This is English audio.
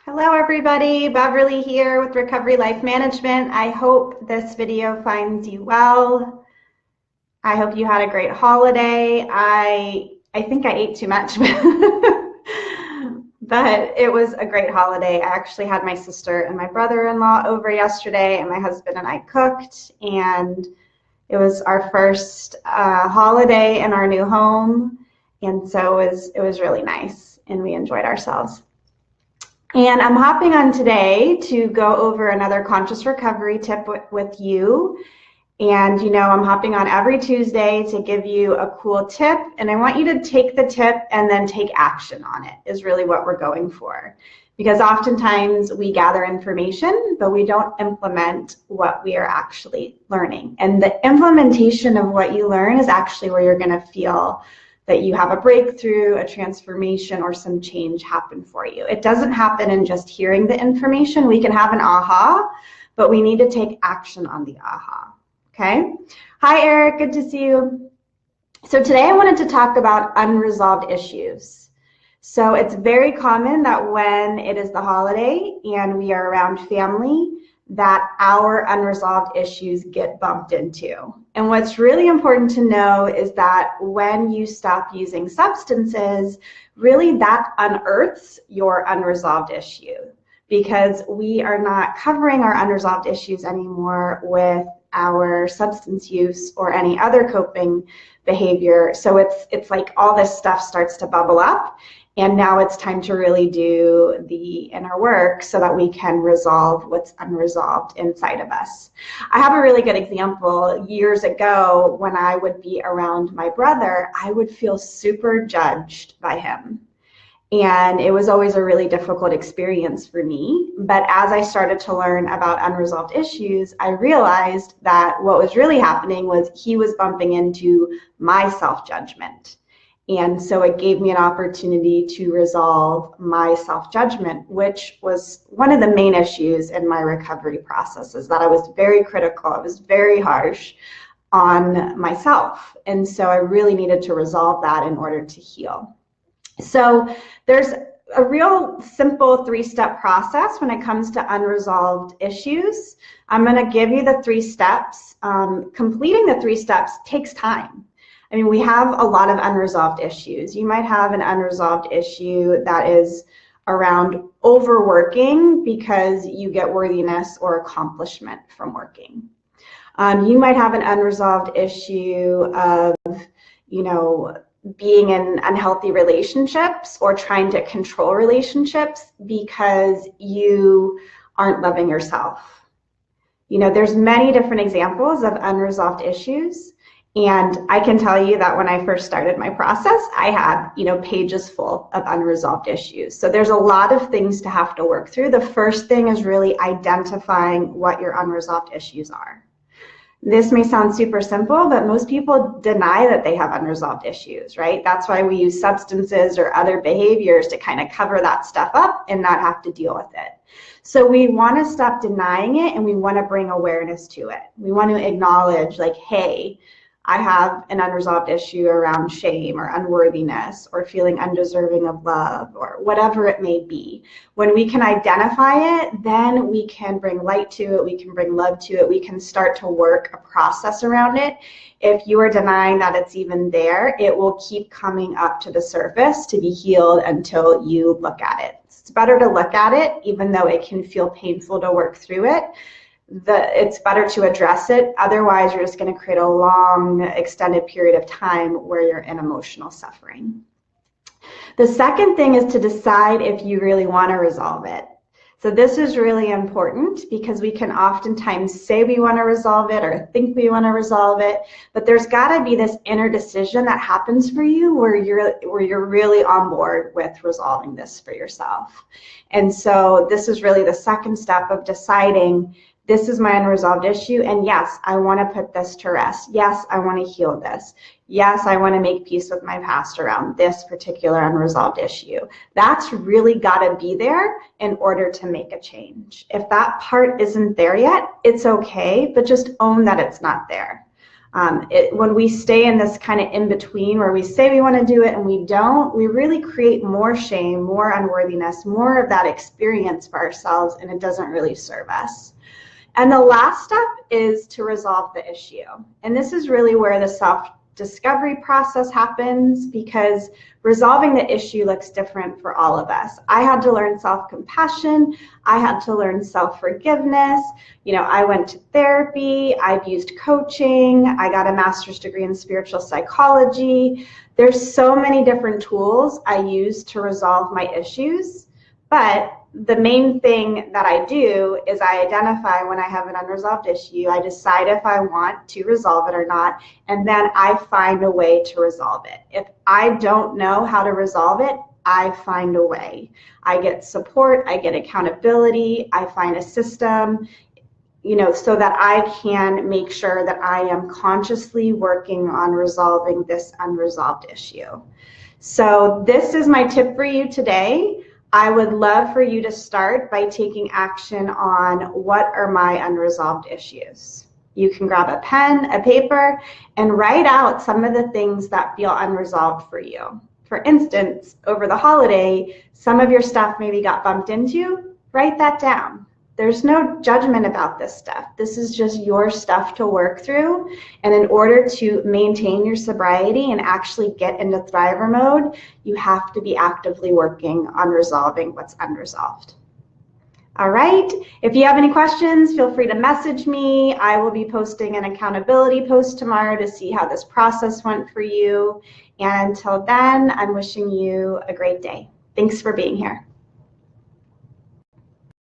Hello everybody, Beverly here with Recovery Life Management. I hope this video finds you well. I hope you had a great holiday. I think I ate too much, but it was a great holiday. I actually had my sister and my brother-in-law over yesterday, and my husband and I cooked, and it was our first holiday in our new home, and so it was really nice, and we enjoyed ourselves. And I'm hopping on today to go over another conscious recovery tip with you. And I'm hopping on every Tuesday to give you a cool tip, and I want you to take the tip and then take action on it is really what we're going for. Because oftentimes we gather information, but we don't implement what we are actually learning. And the implementation of what you learn is actually where you're going to feel that you have a breakthrough, a transformation, or some change happen for you. It doesn't happen in just hearing the information. We can have an aha, but we need to take action on the aha, okay? Hi, Eric, good to see you. So today I wanted to talk about unresolved issues. So it's very common that when it is the holiday and we are around family, that our unresolved issues get bumped into. And what's really important to know is that when you stop using substances, really that unearths your unresolved issue, because we are not covering our unresolved issues anymore with our substance use or any other coping behavior. So it's like all this stuff starts to bubble up. And now it's time to really do the inner work so that we can resolve what's unresolved inside of us. I have a really good example. Years ago, when I would be around my brother, I would feel super judged by him. And it was always a really difficult experience for me. But as I started to learn about unresolved issues, I realized that what was really happening was he was bumping into my self-judgment. And so it gave me an opportunity to resolve my self-judgment, which was one of the main issues in my recovery process, is that I was very critical. I was very harsh on myself. And so I really needed to resolve that in order to heal. So there's a real simple 3-step process when it comes to unresolved issues. I'm going to give you the 3 steps. Completing the 3 steps takes time. I mean, we have a lot of unresolved issues. You might have an unresolved issue that is around overworking because you get worthiness or accomplishment from working. You might have an unresolved issue of, being in unhealthy relationships or trying to control relationships because you aren't loving yourself. There's many different examples of unresolved issues. And I can tell you that when I first started my process, I had, pages full of unresolved issues. So there's a lot of things to have to work through. The first thing is really identifying what your unresolved issues are. This may sound super simple, but most people deny that they have unresolved issues, right? That's why we use substances or other behaviors to kind of cover that stuff up and not have to deal with it. So we want to stop denying it, and we want to bring awareness to it. We want to acknowledge, like, hey, I have an unresolved issue around shame or unworthiness or feeling undeserving of love or whatever it may be. When we can identify it, then we can bring light to it, we can bring love to it, we can start to work a process around it. If you are denying that it's even there, it will keep coming up to the surface to be healed until you look at it. It's better to look at it, even though it can feel painful to work through it. It's better to address it. Otherwise, you're just going to create a long, extended period of time where you're in emotional suffering. The second thing is to decide if you really want to resolve it. So this is really important because we can oftentimes say we want to resolve it or think we want to resolve it, but there's got to be this inner decision that happens for you where you're really on board with resolving this for yourself. And so this is really the second step of deciding, this is my unresolved issue, and yes, I want to put this to rest. Yes, I want to heal this. Yes, I want to make peace with my past around this particular unresolved issue. That's really got to be there in order to make a change. If that part isn't there yet, it's okay, but just own that it's not there. When we stay in this kind of in-between where we say we want to do it and we don't, we really create more shame, more unworthiness, more of that experience for ourselves, and it doesn't really serve us. And the last step is to resolve the issue. And this is really where the self-discovery process happens, because resolving the issue looks different for all of us. I had to learn self-compassion. I had to learn self-forgiveness. I went to therapy. I've used coaching. I got a master's degree in spiritual psychology. There's so many different tools I use to resolve my issues, but the main thing that I do is I identify when I have an unresolved issue. I decide if I want to resolve it or not, and then I find a way to resolve it. If I don't know how to resolve it, I find a way. I get support, I get accountability, I find a system, so that I can make sure that I am consciously working on resolving this unresolved issue. So this is my tip for you today. I would love for you to start by taking action on what are my unresolved issues. You can grab a pen, a paper, and write out some of the things that feel unresolved for you. For instance, over the holiday, some of your stuff maybe got bumped into. Write that down. There's no judgment about this stuff. This is just your stuff to work through. And in order to maintain your sobriety and actually get into thriver mode, you have to be actively working on resolving what's unresolved. All right. If you have any questions, feel free to message me. I will be posting an accountability post tomorrow to see how this process went for you. And until then, I'm wishing you a great day. Thanks for being here.